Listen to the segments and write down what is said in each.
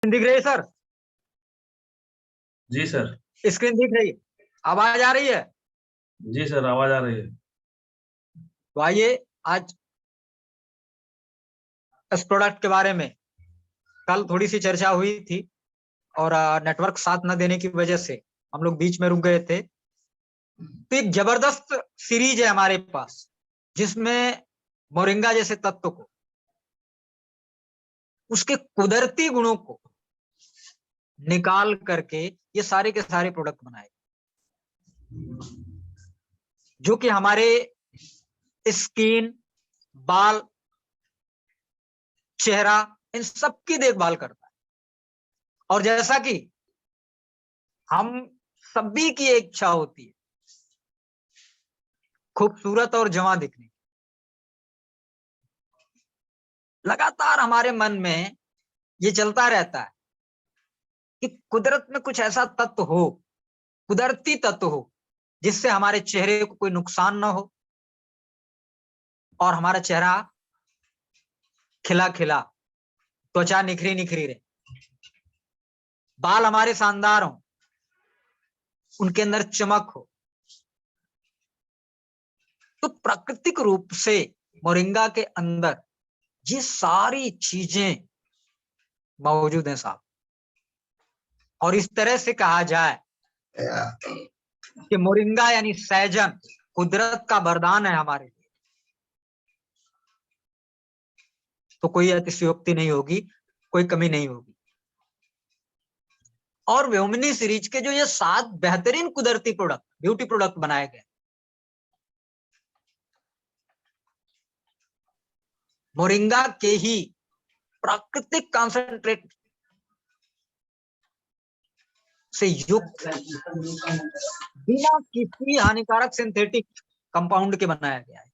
दिख रही है सर? जी सर। स्क्रीन दिख रही है? आवाज आ रही है? जी सर, आवाज आ रही है। तो आइए आज इस प्रोडक्ट के बारे में, कल थोड़ी सी चर्चा हुई थी और नेटवर्क साथ न देने की वजह से हम लोग बीच में रुक गए थे। तो एक जबरदस्त सीरीज है हमारे पास जिसमें मोरिंगा जैसे तत्व को, उसके कुदरती गुणों को निकाल करके ये सारे के सारे प्रोडक्ट बनाए, जो कि हमारे स्किन, बाल, चेहरा, इन सब की देखभाल करता है। और जैसा कि हम सभी की एक इच्छा होती है खूबसूरत और जवां दिखने की, लगातार हमारे मन में ये चलता रहता है कि कुदरत में कुछ ऐसा तत्व हो, कुदरती तत्व हो, जिससे हमारे चेहरे को कोई नुकसान ना हो और हमारा चेहरा खिला खिला, त्वचा निखरी निखरी रहे, बाल हमारे शानदार हो, उनके अंदर चमक हो। तो प्राकृतिक रूप से मोरिंगा के अंदर ये सारी चीजें मौजूद हैं साहब। और इस तरह से कहा जाए कि मोरिंगा यानी सहजन कुदरत का वरदान है हमारे लिए, तो कोई अतिशयोक्ति नहीं होगी, कोई कमी नहीं होगी। और व्योमिनी सीरीज के जो ये 7 बेहतरीन कुदरती प्रोडक्ट, ब्यूटी प्रोडक्ट बनाए गए, मोरिंगा के ही प्राकृतिक कॉन्सेंट्रेट से युक्त, बिना किसी हानिकारक सिंथेटिक कंपाउंड के बनाया गया है।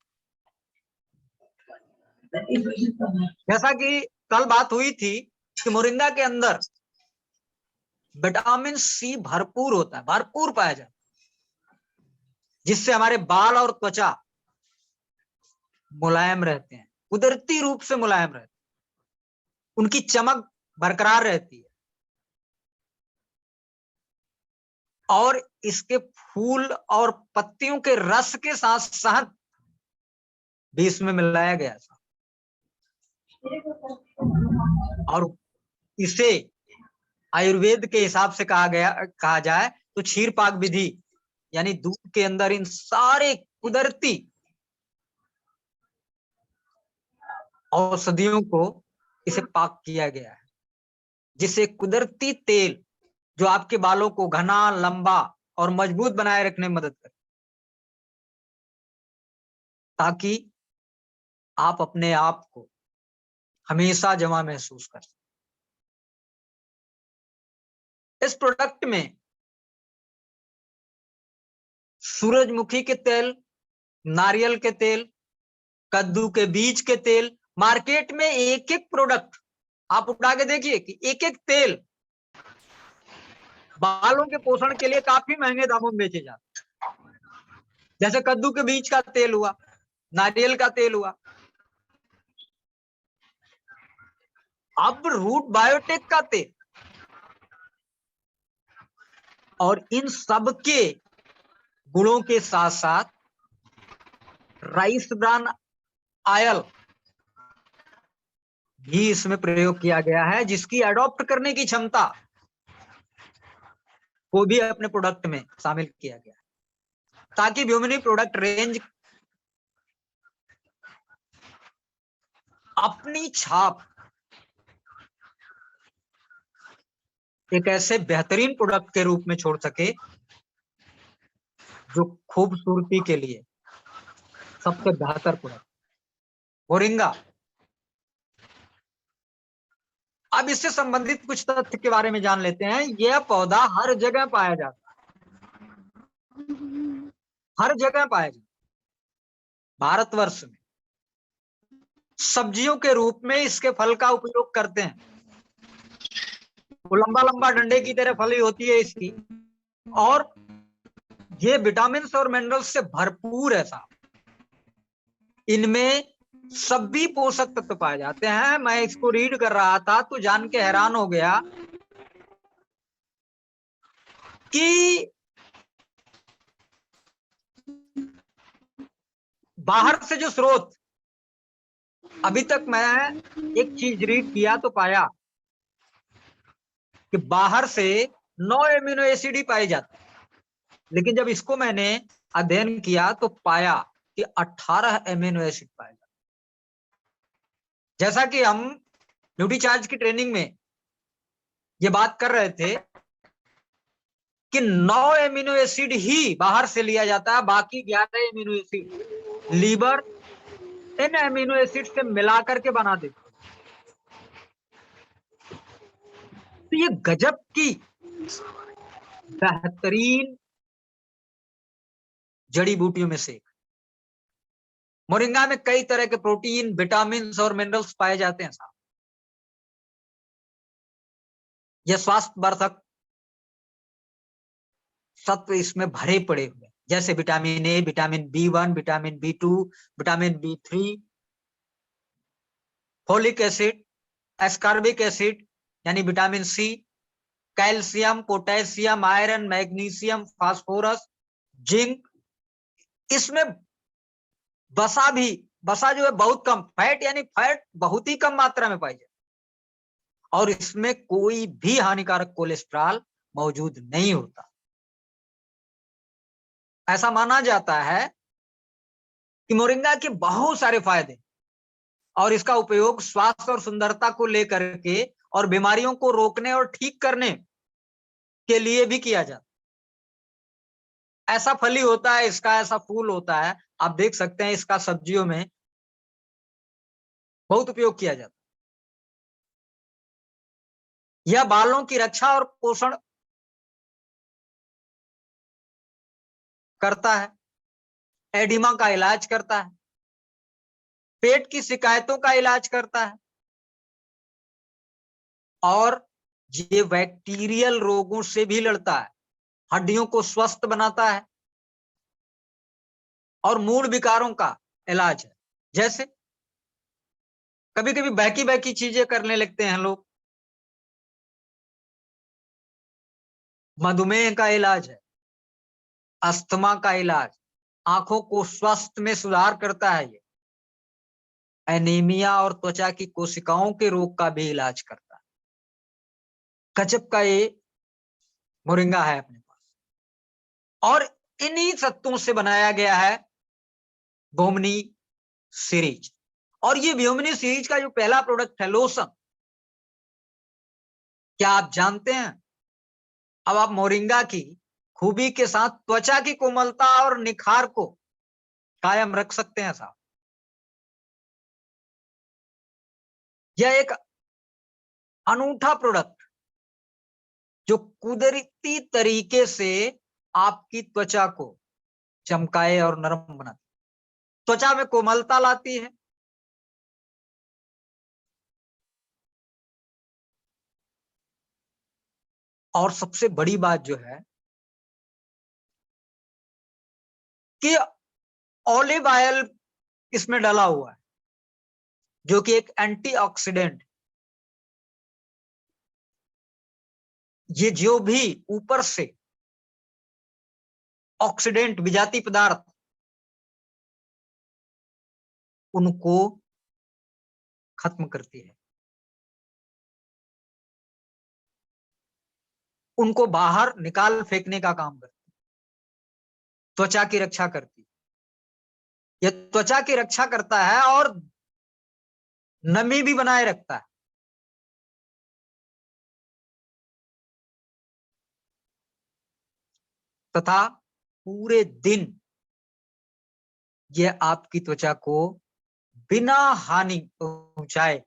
जैसा कि कल बात हुई थी कि मोरिंगा के अंदर विटामिन सी भरपूर होता है, भरपूर पाया जाता है, जिससे हमारे बाल और त्वचा मुलायम रहते हैं, कुदरती रूप से मुलायम रहते हैं, उनकी चमक बरकरार रहती है। और इसके फूल और पत्तियों के रस के साथ शहद भी इसमें मिलाया गया था। और इसे आयुर्वेद के हिसाब से कहा जाए तो क्षीर पाक विधि, यानी दूध के अंदर इन सारे कुदरती औषधियों को इसे पाक किया गया है, जिससे कुदरती तेल जो आपके बालों को घना, लंबा और मजबूत बनाए रखने में मदद करे, ताकि आप अपने आप को हमेशा जवां महसूस कर सकें। इस प्रोडक्ट में सूरजमुखी के तेल, नारियल के तेल, कद्दू के बीज के तेल, मार्केट में एक एक प्रोडक्ट आप उठा के देखिए कि एक एक तेल बालों के पोषण के लिए काफी महंगे दामों में बेचे जाते हैं। जैसे कद्दू के बीज का तेल हुआ, नारियल का तेल हुआ, अब रूट बायोटेक का तेल, और इन सब के गुणों के साथ साथ राइस ब्रान ऑयल भी इसमें प्रयोग किया गया है, जिसकी अडॉप्ट करने की क्षमता को भी अपने प्रोडक्ट में शामिल किया गया है, ताकि व्योमिनी प्रोडक्ट रेंज अपनी छाप एक ऐसे बेहतरीन प्रोडक्ट के रूप में छोड़ सके जो खूबसूरती के लिए सबसे बेहतर प्रोडक्ट मोरिंगा। अब इससे संबंधित कुछ तथ्य के बारे में जान लेते हैं। यह पौधा हर जगह पाया जाता है, हर जगह पाया जाता है। भारतवर्ष में सब्जियों के रूप में इसके फल का उपयोग करते हैं। वो लंबा लंबा डंडे की तरह फली होती है इसकी, और ये विटामिन और मिनरल्स से भरपूर है साहब। इनमें सभी पोषक तत्व पाए जाते हैं। मैं इसको रीड कर रहा था तो जान के हैरान हो गया कि बाहर से जो स्रोत, अभी तक मैं एक चीज रीड किया तो पाया कि बाहर से 9 एमिनो एसिड ही पाए जाते हैं, लेकिन जब इसको मैंने अध्ययन किया तो पाया कि 18 एमिनो एसिड पाए जाते हैं। जैसा कि हम न्यूट्री चार्ज की ट्रेनिंग में ये बात कर रहे थे कि 9 एमिनो एसिड ही बाहर से लिया जाता है, बाकी 11 एमिनो एसिड लीवर इन एमिनो एसिड से मिलाकर के बना देते हैं। तो ये गजब की बेहतरीन जड़ी बूटियों में से एक। मोरिंगा में कई तरह के प्रोटीन, विटामिन और मिनरल्स पाए जाते हैं साहब। यह स्वास्थ्य वर्धक सत्व इसमें भरे पड़े हुए, जैसे vitamin A, vitamin B1, vitamin B2, vitamin B3, folic acid, ascorbic acid यानी vitamin C, calcium, potassium, iron, magnesium, phosphorus, zinc. इसमें वसा भी, वसा जो है बहुत कम, फैट यानी फैट बहुत ही कम मात्रा में पाई जाती है, और इसमें कोई भी हानिकारक कोलेस्ट्रॉल मौजूद नहीं होता। ऐसा माना जाता है कि मोरिंगा के बहुत सारे फायदे और इसका उपयोग स्वास्थ्य और सुंदरता को लेकर के और बीमारियों को रोकने और ठीक करने के लिए भी किया जाता है। ऐसा फल ही होता है इसका, ऐसा फूल होता है, आप देख सकते हैं इसका सब्जियों में बहुत उपयोग किया जाता है। यह बालों की रक्षा और पोषण करता है, एडिमा का इलाज करता है, पेट की शिकायतों का इलाज करता है, और ये बैक्टीरियल रोगों से भी लड़ता है, हड्डियों को स्वस्थ बनाता है और मूल विकारों का इलाज है। जैसे कभी कभी बहकी बहकी चीजें करने लगते हैं लोग, मधुमेह का इलाज है, अस्थमा का इलाज, आंखों को स्वस्थ में सुधार करता है, ये एनीमिया और त्वचा की कोशिकाओं के रोग का भी इलाज करता है। गजब का ये मोरिंगा है अपने पास, और इन्हीं सत्तों से बनाया गया है बोमनी सीरीज। और ये व्योमिनी सीरीज का जो पहला प्रोडक्ट है लोशन, क्या आप जानते हैं अब आप मोरिंगा की खूबी के साथ त्वचा की कोमलता और निखार को कायम रख सकते हैं साहब। यह एक अनूठा प्रोडक्ट जो कुदरती तरीके से आपकी त्वचा को चमकाए और नरम बनाती, त्वचा में कोमलता लाती है, और सबसे बड़ी बात जो है कि ऑलिव ऑयल इसमें डला हुआ है, जो कि एक एंटीऑक्सीडेंट। ये जो भी ऊपर से ऑक्सीडेंट, विजाती पदार्थ, उनको खत्म करती है, उनको बाहर निकाल फेंकने का काम करती है, त्वचा की रक्षा करती है। यह त्वचा की रक्षा करता है और नमी भी बनाए रखता है। तथा पूरे दिन यह आपकी त्वचा को बिना हानि पहुंचाए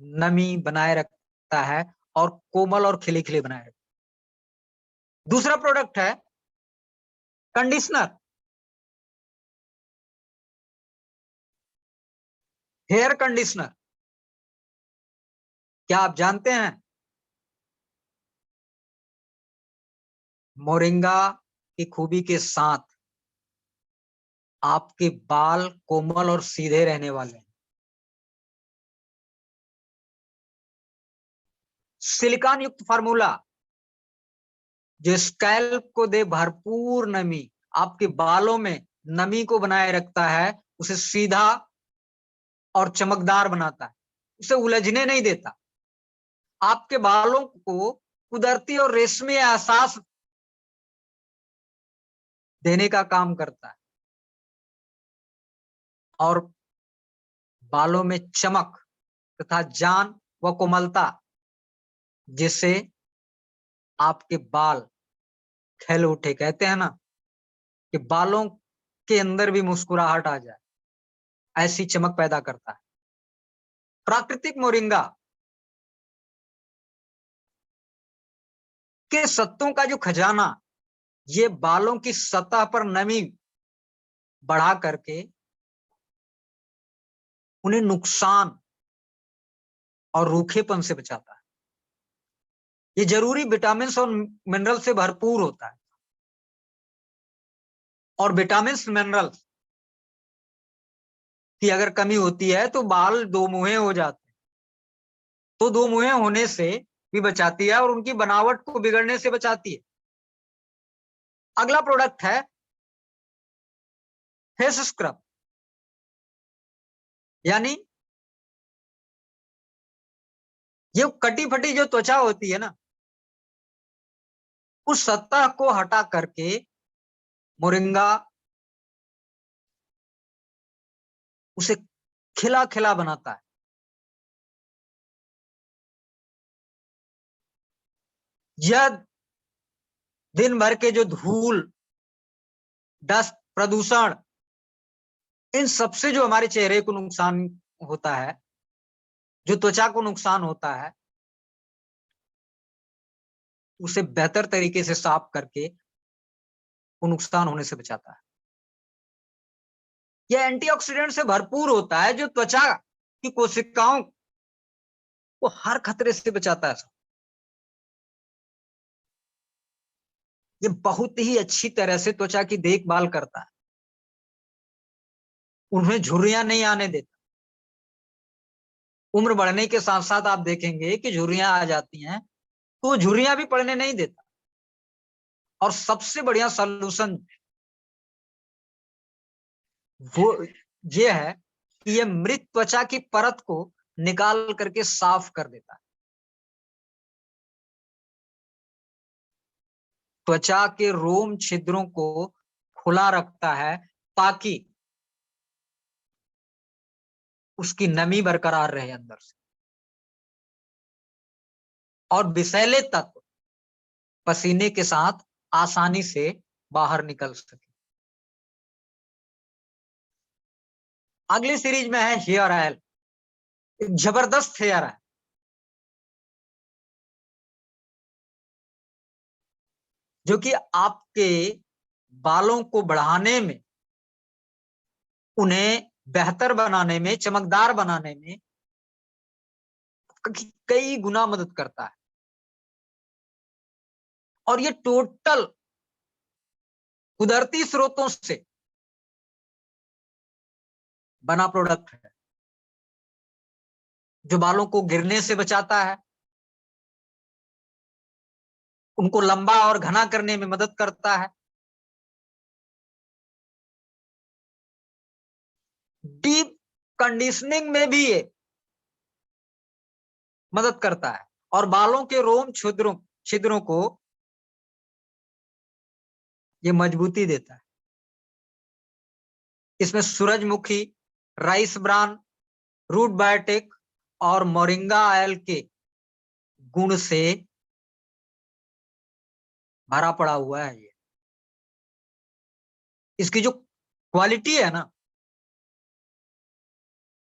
नमी बनाए रखता है और कोमल और खिले खिले बनाए रखता है। दूसरा प्रोडक्ट है कंडीशनर, हेयर कंडीशनर। क्या आप जानते हैं मोरिंगा की खूबी के साथ आपके बाल कोमल और सीधे रहने वाले हैं। सिलिकॉन युक्त फार्मूला जो स्कैल्प को दे भरपूर नमी, आपके बालों में नमी को बनाए रखता है, उसे सीधा और चमकदार बनाता है, उसे उलझने नहीं देता, आपके बालों को कुदरती और रेशमी एहसास देने का काम करता है और बालों में चमक तथा जान व कोमलता, जिससे आपके बाल खिल उठे। कहते हैं ना कि बालों के अंदर भी मुस्कुराहट आ जाए, ऐसी चमक पैदा करता है। प्राकृतिक मोरिंगा के सत्तों का जो खजाना, ये बालों की सतह पर नमी बढ़ा करके उन्हें नुकसान और रूखेपन से बचाता है। ये जरूरी विटामिन और मिनरल से भरपूर होता है, और विटामिन मिनरल की अगर कमी होती है तो बाल दो मुहे हो जाते हैं, तो दो मुहे होने से भी बचाती है और उनकी बनावट को बिगड़ने से बचाती है। अगला प्रोडक्ट है फेस स्क्रब, यानी ये कटी फटी जो त्वचा होती है ना, उस सतह को हटा करके मोरिंगा उसे खिला खिला बनाता है। यह दिन भर के जो धूल, डस्ट, प्रदूषण, इन सबसे जो हमारे चेहरे को नुकसान होता है, जो त्वचा को नुकसान होता है, उसे बेहतर तरीके से साफ करके वो नुकसान होने से बचाता है। यह एंटीऑक्सीडेंट से भरपूर होता है, जो त्वचा की कोशिकाओं को हर खतरे से बचाता है। ये बहुत ही अच्छी तरह से त्वचा की देखभाल करता है, उन्हें झुर्रियां नहीं आने देता। उम्र बढ़ने के साथ साथ आप देखेंगे कि झुर्रियां आ जाती हैं, तो वो झुर्रियां भी पड़ने नहीं देता। और सबसे बढ़िया सॉल्यूशन वो ये है कि ये मृत त्वचा की परत को निकाल करके साफ कर देता है। त्वचा के रोम छिद्रों को खुला रखता है ताकि उसकी नमी बरकरार रहे अंदर से, और विषैले तत्व पसीने के साथ आसानी से बाहर निकल सके। अगली सीरीज में है हेयर ऑयल, एक जबरदस्त हेयर है, जो कि आपके बालों को बढ़ाने में, उन्हें बेहतर बनाने में, चमकदार बनाने में कई गुना मदद करता है। और ये टोटल कुदरती स्रोतों से बना प्रोडक्ट है, जो बालों को गिरने से बचाता है, उनको लंबा और घना करने में मदद करता है, डीप कंडीशनिंग में भी ये मदद करता है, और बालों के रोम छिद्रों छिद्रों को ये मजबूती देता है। इसमें सूरजमुखी, राइस ब्रान, रूट बायोटिक और मोरिंगा ऑयल के गुण से भरा पड़ा हुआ है। ये इसकी जो क्वालिटी है ना,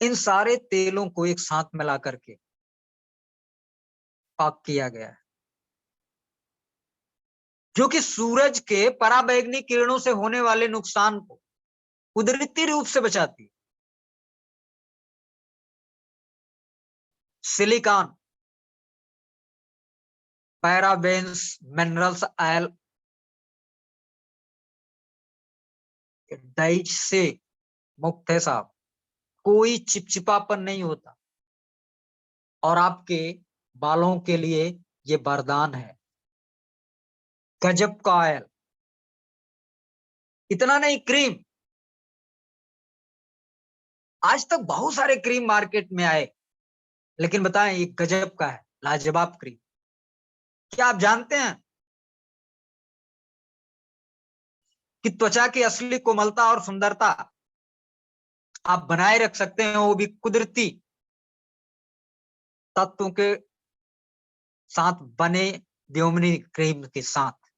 इन सारे तेलों को एक साथ मिला करके पाक किया गया है, जो कि सूरज के पराबैंगनी किरणों से होने वाले नुकसान को कुदरती रूप से बचाती है। Silicone, parabens, minerals oil dyes से मुक्त है साहब, कोई चिपचिपापन नहीं होता, और आपके बालों के लिए ये वरदान है। गजब का ऑयल। इतना नहीं, क्रीम। आज तक बहुत सारे क्रीम मार्केट में आए, लेकिन बताएं ये गजब का है, लाजवाब क्रीम। क्या आप जानते हैं कि त्वचा की असली कोमलता और सुंदरता आप बनाए रख सकते हैं, वो भी कुदरती तत्वों के साथ बने व्योमनी क्रीम के साथ।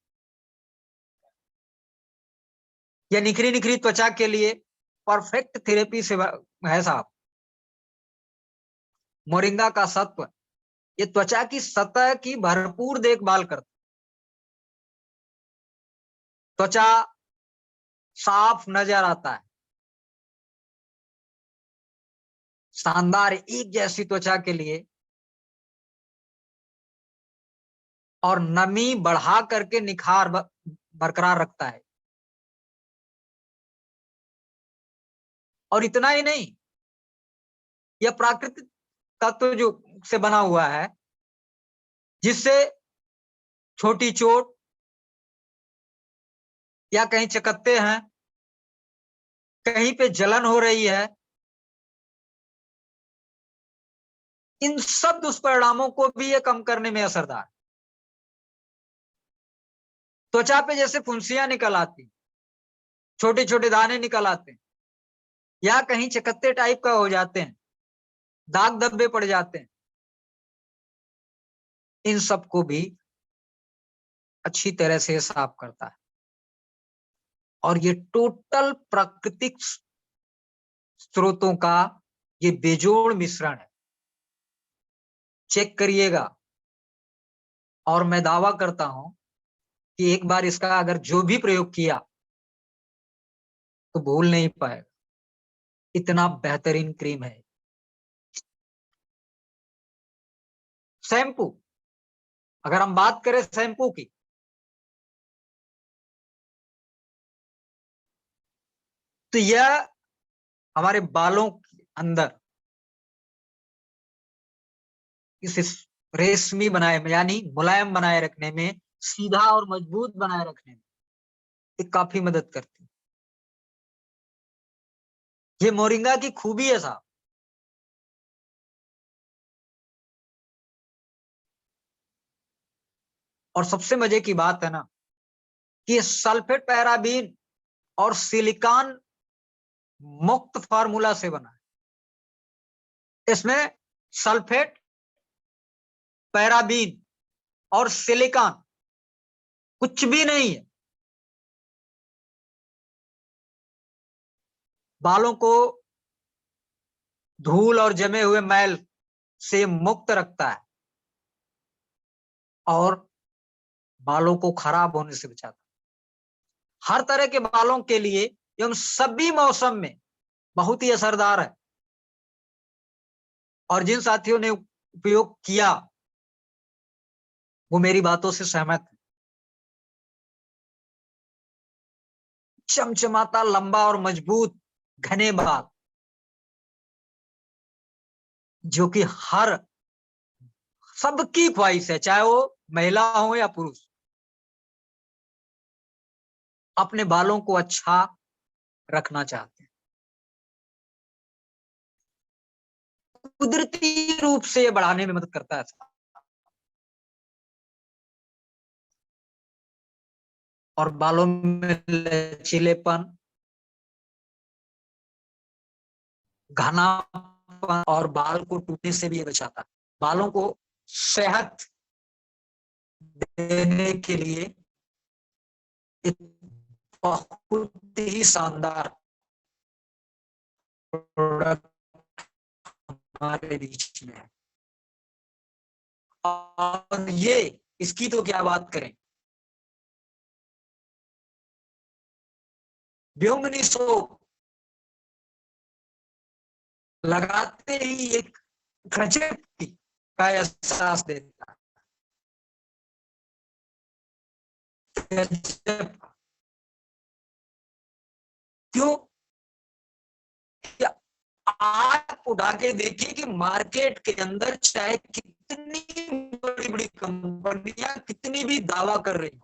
यह निखरी निखरी त्वचा के लिए परफेक्ट थेरेपी से है साहब। मोरिंगा का सत्व ये त्वचा की सतह की भरपूर देखभाल करता। त्वचा साफ नजर आता है। शानदार एक जैसी त्वचा के लिए और नमी बढ़ा करके निखार बरकरार रखता है। और इतना ही नहीं, यह प्राकृतिक तत्व जो से बना हुआ है, जिससे छोटी चोट या कहीं चकत्ते हैं, कहीं पे जलन हो रही है, इन सब दुष्परिणामों को भी ये कम करने में असरदार। त्वचा पे जैसे फुंसियां निकल आती, छोटे छोटे दाने निकल आते हैं, या कहीं चकत्ते टाइप का हो जाते हैं, दाग धब्बे पड़ जाते हैं, इन सब को भी अच्छी तरह से साफ करता है। और ये टोटल प्राकृतिक स्रोतों का ये बेजोड़ मिश्रण है। चेक करिएगा। और मैं दावा करता हूं कि एक बार इसका अगर जो भी प्रयोग किया तो भूल नहीं पाएगा। इतना बेहतरीन क्रीम है। शैम्पू, अगर हम बात करें शैम्पू की, तो यह हमारे बालों के अंदर इसे रेशमी बनाए यानी मुलायम बनाए रखने में, सीधा और मजबूत बनाए रखने में ये काफी मदद करती है। ये मोरिंगा की खूबी है साहब। और सबसे मजे की बात है ना कि ये सल्फेट पैराबीन और सिलिकॉन मुक्त फार्मूला से बना है। इसमें सल्फेट, पैराबीन और सिलिकॉन कुछ भी नहीं है। बालों को धूल और जमे हुए मैल से मुक्त रखता है और बालों को खराब होने से बचाता है। हर तरह के बालों के लिए एवं सभी मौसम में बहुत ही असरदार है। और जिन साथियों ने उपयोग किया वो मेरी बातों से सहमत है। चमचमाता, लंबा और मजबूत घने बाल, जो कि हर सबकी ख्वाहिश है, चाहे वो महिला हो या पुरुष, अपने बालों को अच्छा रखना चाहते हैं। कुदरती रूप से ये बढ़ाने में मदद करता है। और बालों में लचीलेपन, घनापन और बाल को टूटने से भी ये बचाता है। बालों को सेहत देने के लिए एक बहुत ही शानदार प्रोडक्ट हमारे बीच में है। और ये इसकी तो क्या बात करें, व्योमनी सोप लगाते ही एक गजब का एहसास देता है। क्यों? आप उठा के देखिए कि मार्केट के अंदर चाहे कितनी बड़ी बड़ी कंपनियां कितनी भी दावा कर रही,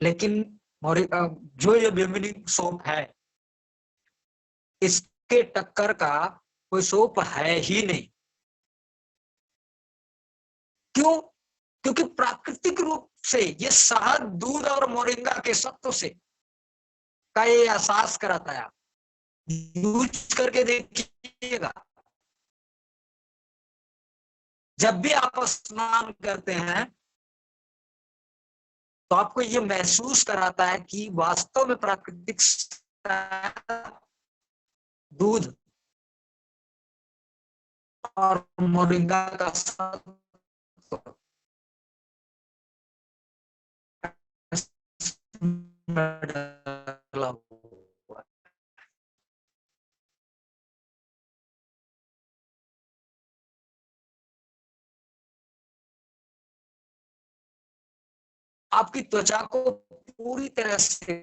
लेकिन जो ये बेमिनिंग सोप है, इसके टक्कर का कोई सोप है ही नहीं। क्यों? क्योंकि प्राकृतिक रूप से ये शहद, दूध और मोरिंगा के सत्व से का ये एहसास कराता है। आप यूज करके देखिएगा, जब भी आप स्नान करते हैं तो आपको ये महसूस कराता है कि वास्तव में प्राकृतिक दूध और मोरिंगा का डाला हुआ है। आपकी त्वचा को पूरी तरह से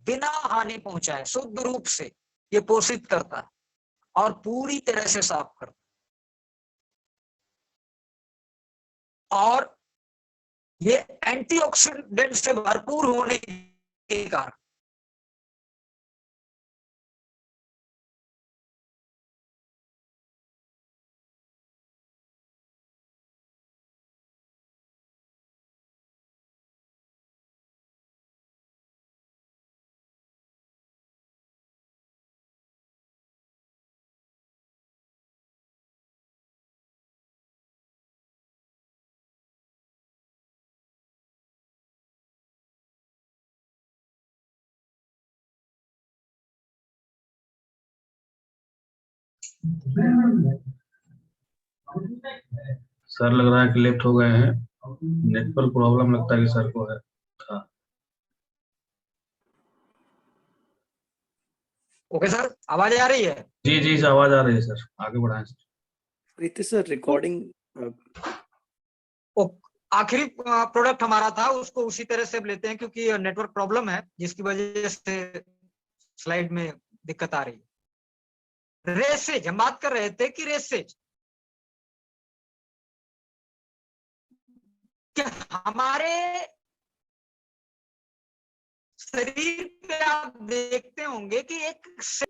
बिना हानि पहुंचाए शुद्ध रूप से ये पोषित करता है और पूरी तरह से साफ करता है। और ये एंटीऑक्सीडेंट से भरपूर होने के कारण सर लग रहा है कि लेफ्ट हो गए हैं। नेटवर्क प्रॉब्लम लगता है कि सर को है। हाँ। ओके सर, आवाज आ रही है? जी जी सर, आवाज आ रही है सर, आगे बढ़ाएं सर। प्रीति सर, रिकॉर्डिंग आखिरी प्रोडक्ट हमारा था, उसको उसी तरह से लेते हैं क्योंकि नेटवर्क प्रॉब्लम है जिसकी वजह से स्लाइड में दिक्कत आ रही है। रेसेज, हम बात कर रहे थे कि रेसेज कि हमारे शरीर पे आप देखते होंगे कि एक